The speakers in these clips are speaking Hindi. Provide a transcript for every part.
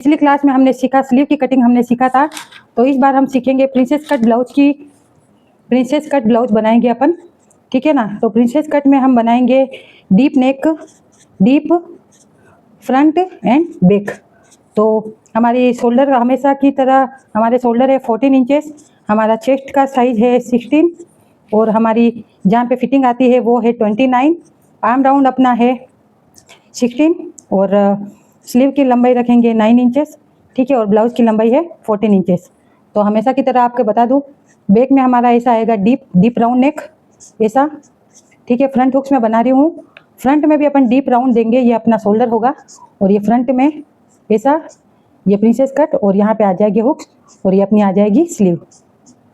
पिछली क्लास में हमने सीखा स्लीव की कटिंग हमने सीखा था, तो इस बार हम सीखेंगे प्रिंसेस कट ब्लाउज की। प्रिंसेस कट ब्लाउज बनाएंगे अपन, ठीक है ना। तो प्रिंसेस कट में हम बनाएंगे deep neck, deep front end back. तो हमारी शोल्डर हमेशा की तरह हमारे शोल्डर है 14 इंचेस, हमारा चेस्ट का साइज है 16 और हमारी जहाँ पे फिटिंग आती है वो है 29। आर्म राउंड अपना है 16 और स्लीव की लंबाई रखेंगे 9 इंचेस, ठीक है, और ब्लाउज की लंबाई है 14 इंचेस। तो हमेशा की तरह आपके बता दूं, बैक में हमारा ऐसा आएगा डीप राउंड नेक ऐसा, ठीक है। फ्रंट हुक्स में बना रही हूँ, फ्रंट में भी अपन डीप राउंड देंगे, ये अपना शोल्डर होगा और ये फ्रंट में ऐसा ये प्रिंसेस कट और यहाँ पे आ जाएगी हुक्स और ये अपनी आ जाएगी स्लीव।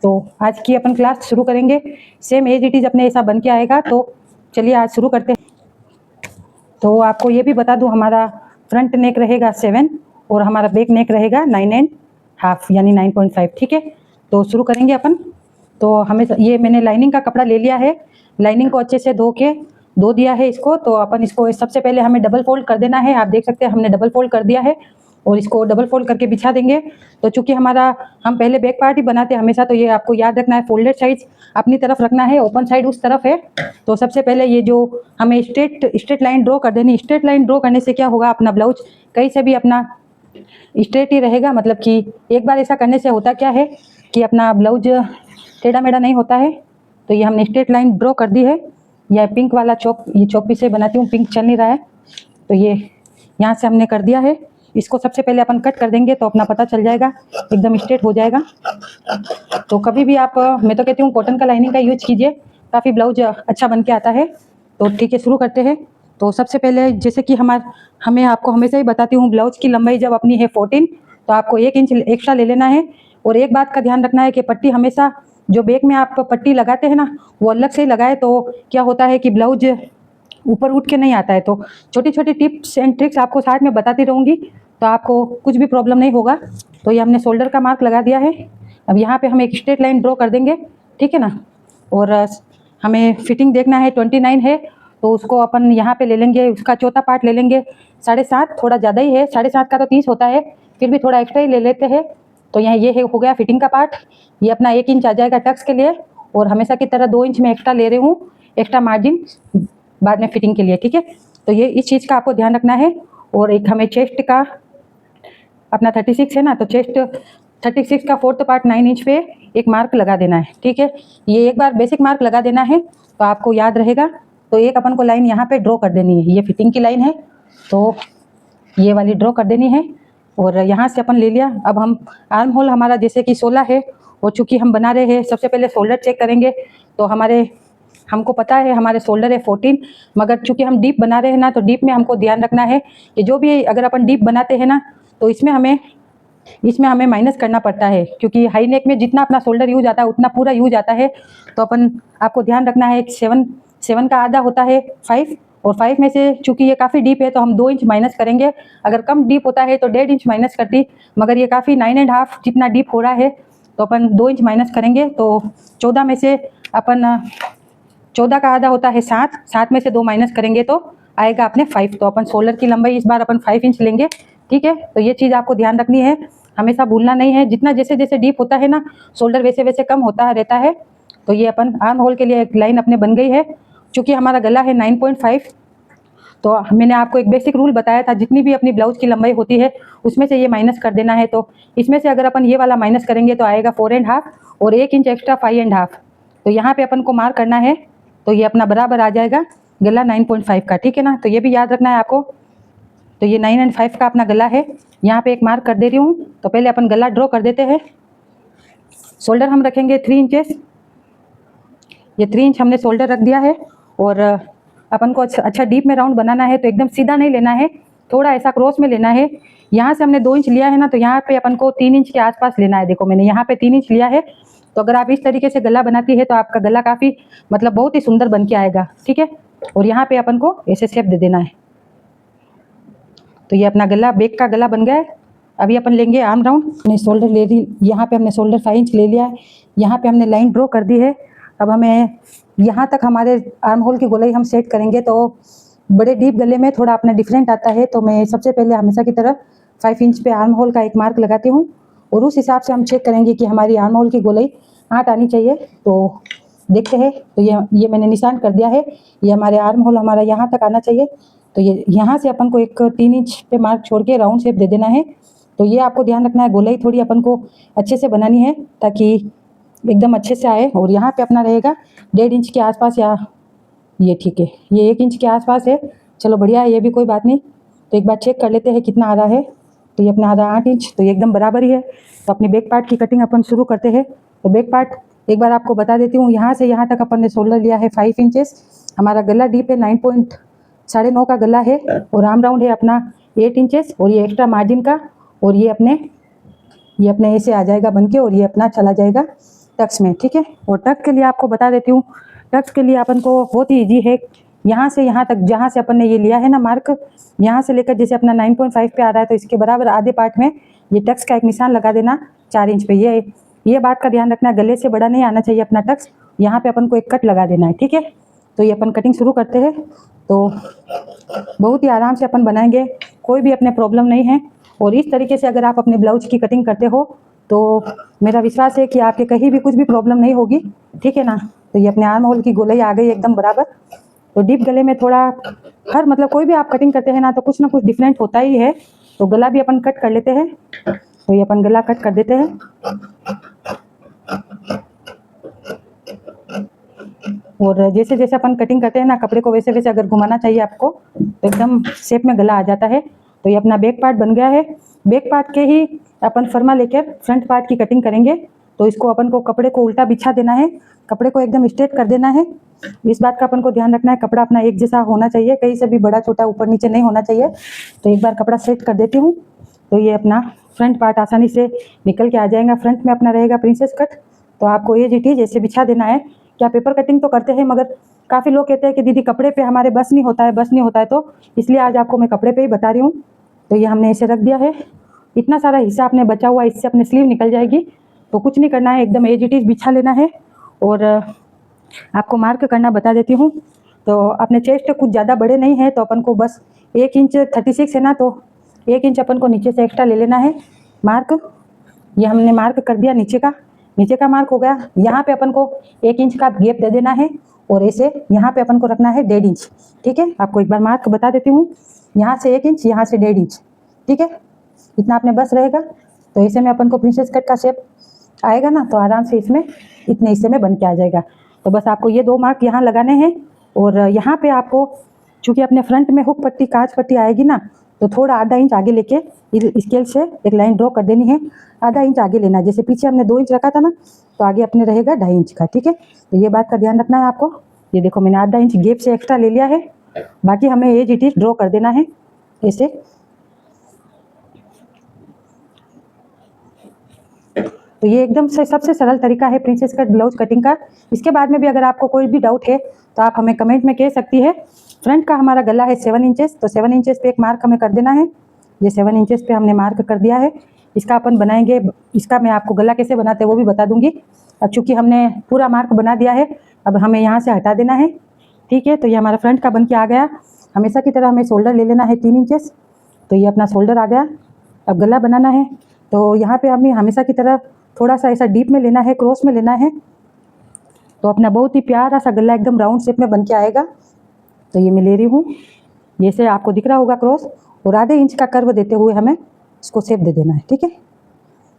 तो आज की अपन क्लास शुरू करेंगे, सेम एज इट इज़ अपने ऐसा बन के आएगा। तो चलिए आज शुरू करते हैं। तो आपको ये भी बता दूं, हमारा फ्रंट नेक रहेगा 7 और हमारा बैक नेक रहेगा 9.5 यानी 9.5, ठीक है। तो शुरू करेंगे अपन। तो हमें ये मैंने लाइनिंग का कपड़ा ले लिया है, लाइनिंग को अच्छे से धो दिया है इसको। तो अपन इसको सबसे पहले हमें डबल फोल्ड कर देना है। आप देख सकते हैं हमने डबल फोल्ड कर दिया है और इसको डबल फोल्ड करके बिछा देंगे। तो चूंकि हम पहले बैक पार्ट ही बनाते हैं हमेशा, तो ये आपको याद रखना है, फोल्डेड साइड अपनी तरफ रखना है, ओपन साइड उस तरफ है। तो सबसे पहले ये जो हमें स्ट्रेट लाइन ड्रॉ कर देनी। स्ट्रेट लाइन ड्रॉ करने से क्या होगा, अपना ब्लाउज कहीं से भी अपना स्ट्रेट ही रहेगा। मतलब कि एक बार ऐसा करने से होता क्या है कि अपना ब्लाउज टेढ़ा मेढ़ा नहीं होता है। तो ये हमने स्ट्रेट लाइन ड्रॉ कर दी है। यह पिंक वाला ये चौक पीस से बनाती हूँ, पिंक चल नहीं रहा है, तो ये यहाँ से हमने कर दिया है। इसको सबसे पहले अपन कट कर देंगे तो अपना पता चल जाएगा, एकदम स्ट्रेट हो जाएगा। तो कभी भी आप, मैं तो कहती हूँ कॉटन का लाइनिंग का यूज कीजिए, काफ़ी ब्लाउज अच्छा बन के आता है। तो ठीक है, शुरू करते हैं। तो सबसे पहले जैसे कि हमें आपको हमेशा ही बताती हूँ, ब्लाउज की लंबाई जब अपनी है 14 तो आपको 1 इंच एक्स्ट्रा ले लेना है। और एक बात का ध्यान रखना है कि पट्टी हमेशा जो बैक में आप पट्टी लगाते हैं ना, वो अलग से ही लगाए। तो क्या होता है कि ब्लाउज ऊपर उठ के नहीं आता है। तो छोटी छोटी टिप्स एंड ट्रिक्स आपको साथ में बताती रहूँगी, तो आपको कुछ भी प्रॉब्लम नहीं होगा। तो ये हमने शोल्डर का मार्क लगा दिया है। अब यहाँ पे हम एक स्ट्रेट लाइन ड्रॉ कर देंगे, ठीक है ना। और हमें फिटिंग देखना है 29 है, तो उसको अपन यहाँ पे ले लेंगे, उसका चौथा पार्ट ले लेंगे 7.5, थोड़ा ज़्यादा ही है, 7.5 का तो 30 होता है, फिर भी थोड़ा एक्स्ट्रा ही ले लेते हैं। तो यहाँ ये हो गया फिटिंग का पार्ट। ये अपना 1 इंच आ जाएगा टक्स के लिए और हमेशा की तरह 2 इंच में एक्स्ट्रा ले रही हूँ, एक्स्ट्रा मार्जिन बाद में फिटिंग के लिए, ठीक है। तो ये इस चीज़ का आपको ध्यान रखना है। और एक हमें चेस्ट का अपना 36 है ना, तो चेस्ट 36 का 4th पार्ट 9 इंच पे एक मार्क लगा देना है, ठीक है। ये एक बार बेसिक मार्क लगा देना है तो आपको याद रहेगा। तो एक अपन को लाइन यहाँ पे ड्रॉ कर देनी है, ये फिटिंग की लाइन है, तो ये वाली ड्रॉ कर देनी है। और यहाँ से अपन ले लिया। अब हम आर्म होल हमारा जैसे कि 16 है और चूँकि हम बना रहे हैं, सबसे पहले शोल्डर चेक करेंगे। तो हमको पता है हमारे शोल्डर है 14, मगर चूँकि हम डीप बना रहे हैं ना, तो डीप में हमको ध्यान रखना है कि जो भी अगर अपन डीप बनाते हैं ना, तो इसमें हमें माइनस करना पड़ता है, क्योंकि हाई नेक में जितना अपना शोल्डर यूज आता है उतना पूरा यूज आता है। तो आपको ध्यान रखना है, 7 का आधा होता है 5, और 5 में से चूंकि ये काफ़ी डीप है तो हम 2 इंच माइनस करेंगे। अगर कम डीप होता है तो 1.5 इंच माइनस करती, मगर ये काफ़ी 9.5 जितना डीप हो रहा है तो अपन 2 इंच माइनस करेंगे। तो 14 में से अपन 14 का आधा होता है 7 में से 2 माइनस करेंगे तो आएगा अपने 5। तो अपन शोल्डर की लंबाई इस बार अपन 5 इंच लेंगे, ठीक है। तो ये चीज़ आपको ध्यान रखनी है, हमेशा भूलना नहीं है। जितना जैसे जैसे डीप होता है ना शोल्डर, वैसे वैसे कम होता रहता है। तो ये अपन आर्म होल के लिए एक लाइन अपने बन गई है। चूँकि हमारा गला है 9.5, तो मैंने आपको एक बेसिक रूल बताया था, जितनी भी अपनी ब्लाउज की लंबाई होती है उसमें से ये माइनस कर देना है। तो इसमें से अगर अपन ये वाला माइनस करेंगे तो आएगा 4.5 और 1 इंच एक्स्ट्रा 5.5। तो यहाँ पे अपन को मार्क करना है, तो ये अपना बराबर आ जाएगा गला 9.5 का, ठीक है ना। तो ये भी याद रखना है आपको। तो ये 9.5 का अपना गला है, यहाँ पे एक मार्क कर दे रही हूँ। तो पहले अपन गला ड्रॉ कर देते हैं। शोल्डर हम रखेंगे 3 इंचेस, ये 3 इंच हमने शोल्डर रख दिया है। और अपन को अच्छा डीप में राउंड बनाना है, तो एकदम सीधा नहीं लेना है, थोड़ा ऐसा क्रॉस में लेना है। यहाँ से हमने 2 इंच लिया है ना, तो यहाँ पे अपन को 3 इंच के आसपास लेना है। देखो मैंने यहाँ पे 3 इंच लिया है। तो अगर आप इस तरीके से गला बनाती है तो आपका गला काफ़ी मतलब बहुत ही सुंदर बन के आएगा, ठीक है। और यहाँ पे अपन को ऐसे शेप दे देना है। तो ये अपना गला, बैक का गला बन गया है। अभी अपन लेंगे आर्म राउंड। हमने शोल्डर ले ली, यहाँ पे हमने शोल्डर 5 इंच ले लिया है, यहाँ पे हमने लाइन ड्रॉ कर दी है। अब हमें यहाँ तक हमारे आर्म होल की गोलाई हम सेट करेंगे। तो बड़े डीप गले में थोड़ा अपना डिफरेंट आता है। तो मैं सबसे पहले हमेशा की तरह 5 इंच पे आर्म होल का एक मार्क लगाती हूँ और उस हिसाब से हम चेक करेंगे कि हमारी आर्म होल की गोलाई 8 आनी चाहिए। तो देखते हैं, तो ये मैंने निशान कर दिया है, ये हमारे आर्म होल हमारा यहाँ तक आना चाहिए। तो ये यहाँ से अपन को एक 3 इंच पे मार्क छोड़ के राउंड शेप दे देना है। तो ये आपको ध्यान रखना है, गोलाई थोड़ी अपन को अच्छे से बनानी है ताकि एकदम अच्छे से आए। और यहाँ पे अपना रहेगा 1.5 इंच के आसपास, या ये ठीक है, ये 1 इंच के आसपास है। चलो बढ़िया है, ये भी कोई बात नहीं। तो एक बार चेक कर लेते हैं कितना आ रहा है। तो ये अपना आ रहा है 8 इंच, तो ये एकदम बराबर ही है। तो अपनी बैक पार्ट की कटिंग अपन शुरू करते हैं। तो बैक पार्ट एक बार आपको बता देती हूँ, यहाँ से यहाँ तक अपन ने शोल्डर लिया है 5 इंचेस। हमारा गला डीप है 9.9 का गला है और आर्म राउंड है अपना 8 इंचेस और ये एक्स्ट्रा मार्जिन का। और ये अपने ऐसे आ जाएगा बन के और ये अपना चला जाएगा टक्स में, ठीक है। और टक्स के लिए आपको बता देती हूँ, टक्स के लिए अपन को बहुत ही ईजी है। यहाँ से यहाँ तक जहाँ से अपन ने ये लिया है ना मार्क, यहाँ से लेकर जैसे अपना 9.5 पे आ रहा है तो इसके बराबर आधे पार्ट में ये टक्स का एक निशान लगा देना 4 इंच पे। ये बात का ध्यान रखना, गले से बड़ा नहीं आना चाहिए अपना टक्स। यहाँ पे अपन को एक कट लगा देना है, ठीक है। तो ये अपन कटिंग शुरू करते हैं। तो बहुत ही आराम से अपन बनाएंगे, कोई भी अपने प्रॉब्लम नहीं है। और इस तरीके से अगर आप अपने ब्लाउज की कटिंग करते हो तो मेरा विश्वास है कि आपके कहीं भी कुछ भी प्रॉब्लम नहीं होगी, ठीक है ना। तो ये अपने आर्म होल की गोलाई आ गई एकदम बराबर। तो डीप गले में थोड़ा हर मतलब कोई भी आप कटिंग करते हैं ना तो कुछ ना कुछ डिफरेंट होता ही है। तो गला भी अपन कट कर लेते हैं। तो ये अपन गला कट कर देते हैं। और जैसे जैसे अपन कटिंग करते हैं ना कपड़े को, वैसे वैसे अगर घुमाना चाहिए आपको तो एकदम शेप में गला आ जाता है। तो ये अपना बैक पार्ट बन गया है। बैक पार्ट के ही अपन फर्मा लेकर फ्रंट पार्ट की कटिंग करेंगे। तो इसको अपन को कपड़े को उल्टा बिछा देना है, कपड़े को एकदम स्ट्रेट कर देना है। इस बात का अपन को ध्यान रखना है, कपड़ा अपना एक जैसा होना चाहिए, कहीं से भी बड़ा छोटा ऊपर नीचे नहीं होना चाहिए। तो एक बार कपड़ा सेट कर देती हूँ। तो ये अपना फ्रंट पार्ट आसानी से निकल के आ जाएगा। फ्रंट में अपना रहेगा प्रिंसेस कट। तो आपको ये जीटी जैसे बिछा देना है। क्या पेपर कटिंग तो करते हैं मगर काफ़ी लोग कहते हैं कि दीदी कपड़े पे हमारे बस नहीं होता है, तो इसलिए आज आपको मैं कपड़े पे ही बता रही हूँ। तो ये हमने ऐसे रख दिया है। इतना सारा हिस्सा अपने बचा हुआ, इससे अपने स्लीव निकल जाएगी। तो कुछ नहीं करना है, एकदम एज इट इज़ बिछा लेना है। और आपको मार्क करना बता देती हूँ। तो अपने चेस्ट कुछ ज़्यादा बड़े नहीं है तो अपन को बस 1 इंच 36 है ना, तो 1 इंच अपन को नीचे से एक्स्ट्रा ले लेना है मार्क। ये हमने मार्क कर दिया, नीचे का मार्क हो गया। यहाँ पे अपन को 1 इंच का गैप दे देना है और ऐसे यहाँ पे अपन को रखना है 1.5 इंच, ठीक है। आपको एक बार मार्क बता देती हूँ, यहाँ से 1 इंच, यहाँ से 1.5 इंच, ठीक है। इतना अपने बस रहेगा। तो ऐसे में अपन को प्रिंसेस कट का शेप आएगा ना, तो आराम से इसमें इतने हिस्से में बन के आ जाएगा। तो बस आपको ये 2 मार्क यहाँ लगाने हैं। और यहाँ पे आपको चूँकि अपने फ्रंट में हुक पट्टी कांच पट्टी आएगी ना, तो थोड़ा आधा इंच आगे लेके स्केल से एक लाइन ड्रॉ कर देनी है। आधा इंच आगे लेना है, जैसे पीछे हमने 2 इंच रखा था ना, तो आगे अपने रहेगा 2.5 इंच का, ठीक है। तो ये बात का ध्यान रखना है आपको। ये देखो मैंने आधा इंच गैप से एक्स्ट्रा ले लिया है, बाकी हमें एज इट इज ड्रॉ कर देना है ऐसे। तो ये एकदम से सबसे सरल तरीका है प्रिंसेस कट ब्लाउज कटिंग का। इसके बाद में भी अगर आपको कोई भी डाउट है तो आप हमें कमेंट में कह सकती है। फ्रंट का हमारा गला है 7 इंचेस, तो 7 इंचेस पे एक मार्क हमें कर देना है। ये 7 इंचेस पे हमने मार्क कर दिया है। इसका अपन बनाएंगे, इसका मैं आपको गला कैसे बनाते हैं वो भी बता दूंगी। अब चूँकि हमने पूरा मार्क बना दिया है, अब हमें यहाँ से हटा देना है, ठीक है। तो ये हमारा फ्रंट का बन के आ गया। हमेशा की तरह हमें शोल्डर ले लेना है 3 इंचेस। तो ये अपना शोल्डर आ गया। अब गला बनाना है, तो यहाँ पे हमें हमेशा की तरह थोड़ा सा ऐसा डीप में लेना है, क्रॉस में लेना है। तो अपना बहुत ही प्यारा सा गला एकदम राउंड शेप में बन के आएगा। तो ये मैं ले रही हूँ, ये से आपको दिख रहा होगा क्रॉस, और आधे इंच का कर्व देते हुए हमें इसको शेप दे देना है, ठीक है।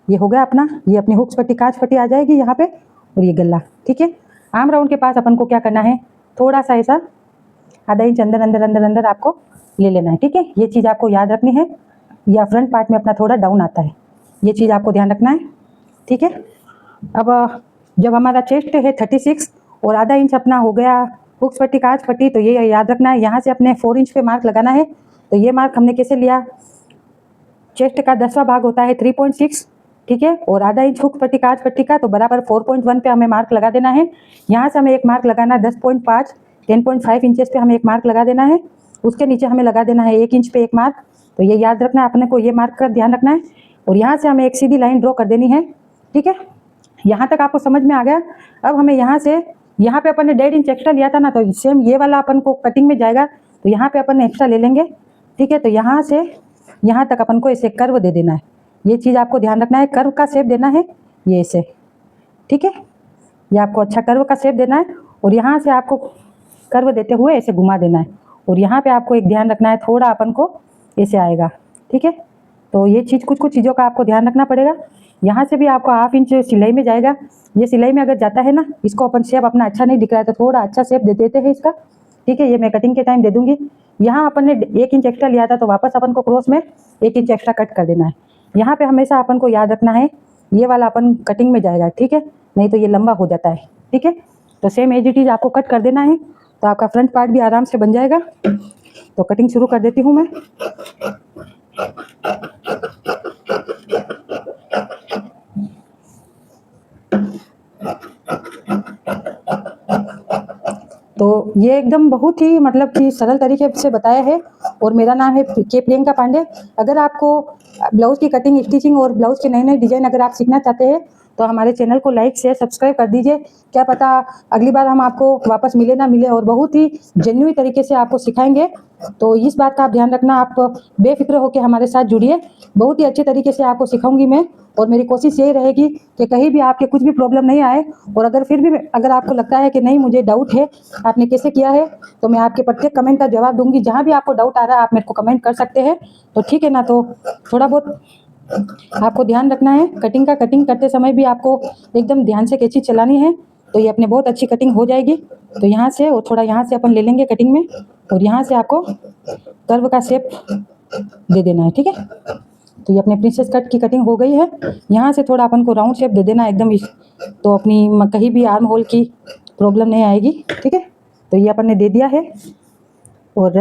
ये हो गया अपना, ये अपनी हुक्स पट्टी कांच पट्टी आ जाएगी यहाँ पे, और ये गला, ठीक है। आर्म राउंड के पास अपन को क्या करना है, थोड़ा सा ऐसा आधा इंच अंदर अंदर अंदर अंदर आपको ले लेना है, ठीक है। ये चीज़ आपको याद रखनी है। या फ्रंट पार्ट में अपना थोड़ा डाउन आता है, ये चीज़ आपको ध्यान रखना है, ठीक है। अब जब हमारा चेस्ट है 36 और आधा इंच अपना हो गया हुक्स पट्टी कांच पट्टी, तो ये याद रखना है यहाँ से अपने 4 इंच पे मार्क लगाना है। तो ये मार्क हमने कैसे लिया, चेस्ट का 10वां भाग होता है 3.6, ठीक है। और आधा इंच हुक्स पट्टी कांच पट्टी का, तो बराबर 4.1 पे हमें मार्क लगा देना है। यहाँ से हमें एक मार्क लगाना है 10.5 10.5 इंचेस पे हमें एक मार्क लगा देना है। उसके नीचे हमें लगा देना है 1 इंच पे एक मार्क। तो ये याद रखना है अपने को, ये मार्क का ध्यान रखना है। और यहाँ से हमें एक सीधी लाइन ड्रॉ कर देनी है, ठीक है। यहाँ तक आपको समझ में आ गया। अब हमें यहाँ से, यहाँ पे अपन ने 1.5 इंच एक्स्ट्रा लिया था ना, तो सेम ये वाला अपन को कटिंग में जाएगा, तो यहाँ पे अपन ने एक्स्ट्रा ले लेंगे, ठीक है। तो यहाँ से यहाँ तक अपन को ऐसे कर्व दे देना है। ये चीज़ आपको ध्यान रखना है, कर्व का शेप देना है ये ऐसे, ठीक है। ये आपको अच्छा कर्व का शेप देना है और यहाँ से आपको कर्व देते हुए ऐसे घुमा देना है और यहाँ पे आपको एक ध्यान रखना है, थोड़ा अपन को ऐसे आएगा, ठीक है। तो ये चीज़ कुछ कुछ चीज़ों का आपको ध्यान रखना पड़ेगा। यहाँ से भी आपको 1/2 इंच सिलाई में जाएगा। ये सिलाई में अगर जाता है ना, इसको अपन शेप अपना अच्छा नहीं दिख रहा है तो थोड़ा अच्छा शेप दे देते हैं इसका, ठीक है। ये मैं कटिंग के टाइम दे दूंगी। यहाँ अपन ने 1 इंच एक्स्ट्रा लिया था तो वापस अपन को क्रॉस में 1 इंच एक्स्ट्रा कट कर देना है। यहाँ पे हमेशा अपन को याद रखना है ये वाला अपन कटिंग में जाएगा, ठीक है, नहीं तो ये लंबा हो जाता है, ठीक है। तो सेम एज इट इज आपको कट कर देना है तो आपका फ्रंट पार्ट भी आराम से बन जाएगा। तो कटिंग शुरू कर देती हूँ मैं। तो ये एकदम बहुत ही मतलब कि सरल तरीके से बताया है और मेरा नाम है के प्रियंका पांडे। अगर आपको ब्लाउज की कटिंग, स्टिचिंग और ब्लाउज के नए नए डिजाइन अगर आप सीखना चाहते हैं तो हमारे चैनल को लाइक शेयर सब्सक्राइब कर दीजिए। क्या पता अगली बार हम आपको वापस मिले ना मिले और बहुत ही जेन्युइन तरीके से आपको सिखाएंगे। तो इस बात का आप ध्यान रखना, आप बेफिक्र होकर हमारे साथ जुड़िए, बहुत ही अच्छे तरीके से आपको सिखाऊंगी मैं। और मेरी कोशिश यही रहेगी कि कहीं भी आपके कुछ भी प्रॉब्लम नहीं आए और अगर फिर भी अगर आपको लगता है कि नहीं मुझे डाउट है आपने कैसे किया है तो मैं आपके प्रत्येक कमेंट का जवाब दूंगी। जहाँ भी आपको डाउट आ रहा है आप मेरे को कमेंट कर सकते हैं, तो ठीक है ना। तो थोड़ा बहुत आपको ध्यान रखना है कटिंग का, कटिंग करते समय भी आपको एकदम ध्यान से कैंची चलानी है तो ये अपने बहुत अच्छी कटिंग हो जाएगी। तो यहाँ से और थोड़ा यहाँ से अपन ले लेंगे कटिंग में और यहाँ से आपको कर्व का शेप दे देना है, ठीक है। तो ये अपने प्रिंसेस कट की कटिंग हो गई है। यहाँ से थोड़ा अपन को राउंड शेप दे देना एकदम, तो अपनी कहीं भी आर्म होल की प्रॉब्लम नहीं आएगी, ठीक है। तो ये अपन ने दे दिया है और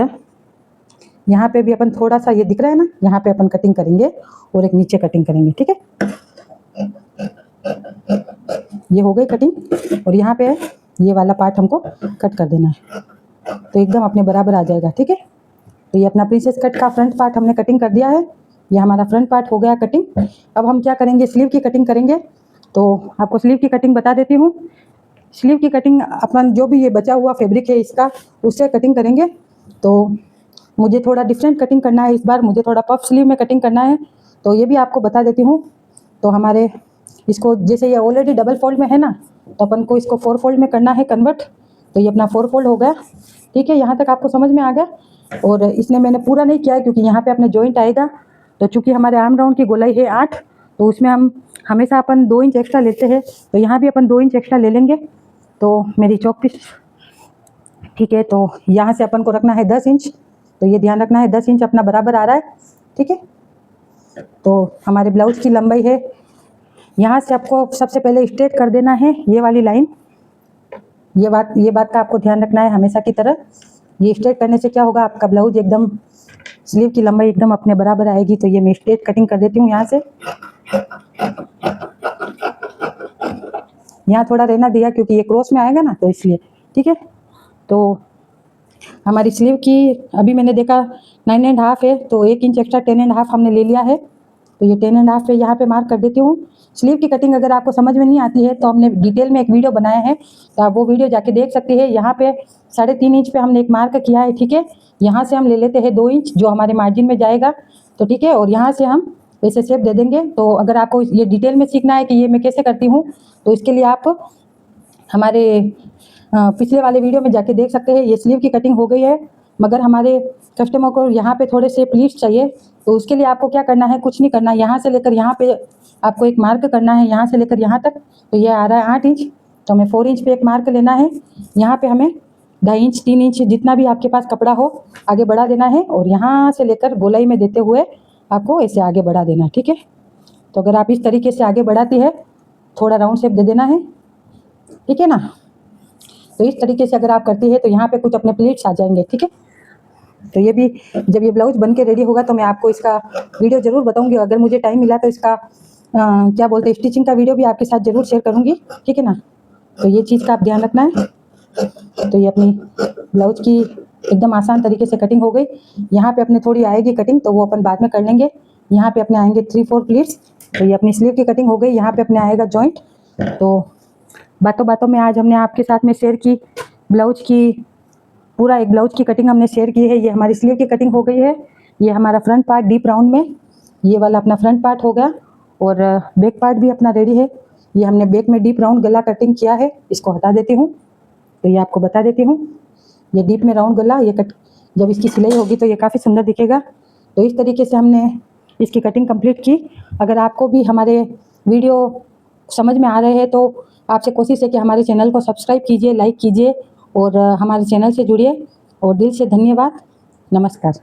यहाँ पे भी अपन थोड़ा सा ये दिख रहा है ना, यहाँ पे अपन कटिंग करेंगे और एक नीचे कटिंग करेंगे, ठीक है। ये हो गई कटिंग और यहाँ पे ये वाला पार्ट हमको कट कर देना है तो एकदम अपने बराबर आ जाएगा, ठीक है। तो ये अपना प्रिंसेस कट का फ्रंट पार्ट हमने कटिंग कर दिया है। ये हमारा फ्रंट पार्ट हो गया कटिंग। अब हम क्या करेंगे, स्लीव की कटिंग करेंगे। तो आपको स्लीव की कटिंग बता देती हूँ। स्लीव की कटिंग अपन जो भी ये बचा हुआ फैब्रिक है इसका उससे कटिंग करेंगे। तो मुझे थोड़ा डिफरेंट कटिंग करना है इस बार, मुझे थोड़ा पफ स्लीव में कटिंग करना है तो ये भी आपको बता देती हूँ। तो हमारे इसको जैसे ये ऑलरेडी डबल फोल्ड में है ना तो अपन को इसको 4 फोल्ड में करना है कन्वर्ट। तो ये अपना 4 फोल्ड हो गया, ठीक है। यहाँ तक आपको समझ में आ गया। और इसमें मैंने पूरा नहीं किया है क्योंकि यहाँ पे अपने जॉइंट आएगा। तो चूंकि हमारे आर्म राउंड की गोलाई है 8 तो उसमें हम हमेशा अपन 2 इंच एक्स्ट्रा लेते हैं तो यहाँ भी अपन 2 इंच एक्स्ट्रा ले लेंगे। तो मेरी चौक पीस, ठीक है। तो यहाँ से अपन को रखना है 10 इंच, तो ये ध्यान रखना है 10 इंच अपना बराबर आ रहा है, ठीक है। तो हमारे ब्लाउज की लंबाई है, यहाँ से आपको सबसे पहले स्ट्रेट कर देना है ये वाली लाइन। ये बात का आपको ध्यान रखना है हमेशा की तरह। ये स्ट्रेट करने से क्या होगा, आपका ब्लाउज एकदम स्लीव की लंबाई एकदम अपने बराबर आएगी। तो ये मैं स्ट्रेट कटिंग कर देती हूँ यहाँ से। यहाँ थोड़ा रहना दिया क्योंकि ये क्रॉस में आएगा ना तो इसलिए, ठीक है। तो हमारी स्लीव की अभी मैंने देखा 9.5 है तो 1 इंच एक्स्ट्रा 10.5 हमने ले लिया है। तो ये 10.5 पे यहाँ पे मार्क कर देती हूँ। स्लीव की कटिंग अगर आपको समझ में नहीं आती है तो हमने डिटेल में एक वीडियो बनाया है तो आप वो वीडियो जाके देख सकते हैं। यहाँ पे 3.5 इंच पे हमने एक मार्क किया है, ठीक है। यहाँ से हम ले लेते हैं 2 इंच जो हमारे मार्जिन में जाएगा, तो ठीक है। और यहाँ से हम ऐसे शेप दे देंगे। तो अगर आपको ये डिटेल में सीखना है कि ये मैं कैसे करती हूँ तो इसके लिए आप हमारे पिछले वाले वीडियो में जाके देख सकते हैं। ये स्लीव की कटिंग हो गई है मगर हमारे कस्टमर को यहाँ पे थोड़े से प्लीट्स चाहिए तो उसके लिए आपको क्या करना है, कुछ नहीं करना। यहाँ से लेकर यहाँ पे आपको एक मार्क करना है, यहाँ से लेकर यहाँ तक। तो ये आ रहा है 8 इंच, तो हमें 4 इंच पे एक मार्क लेना है। यहाँ पे हमें 2.5 इंच 3 इंच जितना भी आपके पास कपड़ा हो आगे बढ़ा देना है और यहाँ से लेकर गोलाई में देते हुए आपको ऐसे आगे बढ़ा देना है, ठीक है। तो अगर आप इस तरीके से आगे बढ़ाती है थोड़ा राउंड शेप दे देना है, ठीक है ना। तो इस तरीके से अगर आप करती है तो यहाँ पे कुछ अपने प्लेट्स आ जाएंगे, ठीक है। तो ये भी जब ये ब्लाउज बन के रेडी होगा तो मैं आपको इसका वीडियो ज़रूर बताऊंगी। अगर मुझे टाइम मिला तो इसका क्या बोलते हैं स्टिचिंग का वीडियो भी आपके साथ ज़रूर शेयर करूंगी, ठीक है ना। तो ये चीज़ का आप ध्यान रखना है। तो ये अपनी ब्लाउज की एकदम आसान तरीके से कटिंग हो गई। यहाँ पे अपने थोड़ी आएगी कटिंग तो वो अपन बाद में कर लेंगे। यहाँ पे अपने आएंगे 3-4 प्लीट्स। तो ये अपनी स्लीव की कटिंग हो गई। यहाँ पे अपने आएगा जॉइंट। तो बातों बातों में आज हमने आपके साथ में शेयर की ब्लाउज की पूरा एक ब्लाउज की कटिंग हमने शेयर की है। ये हमारी स्लीव की कटिंग हो गई है। ये हमारा फ्रंट पार्ट डीप राउंड में, ये वाला अपना फ्रंट पार्ट हो गया और बैक पार्ट भी अपना रेडी है। ये हमने बैक में डीप राउंड गला कटिंग किया है, इसको हटा देती हूँ। तो ये आपको बता देती हूँ, ये डीप में राउंड गला, ये कट जब इसकी सिलाई होगी तो ये काफ़ी सुंदर दिखेगा। तो इस तरीके से हमने इसकी कटिंग कंप्लीट की। अगर आपको भी हमारे वीडियो समझ में आ रहे हैं तो आपसे कोशिश है कि हमारे चैनल को सब्सक्राइब कीजिए, लाइक कीजिए और हमारे चैनल से जुड़िए। और दिल से धन्यवाद। नमस्कार।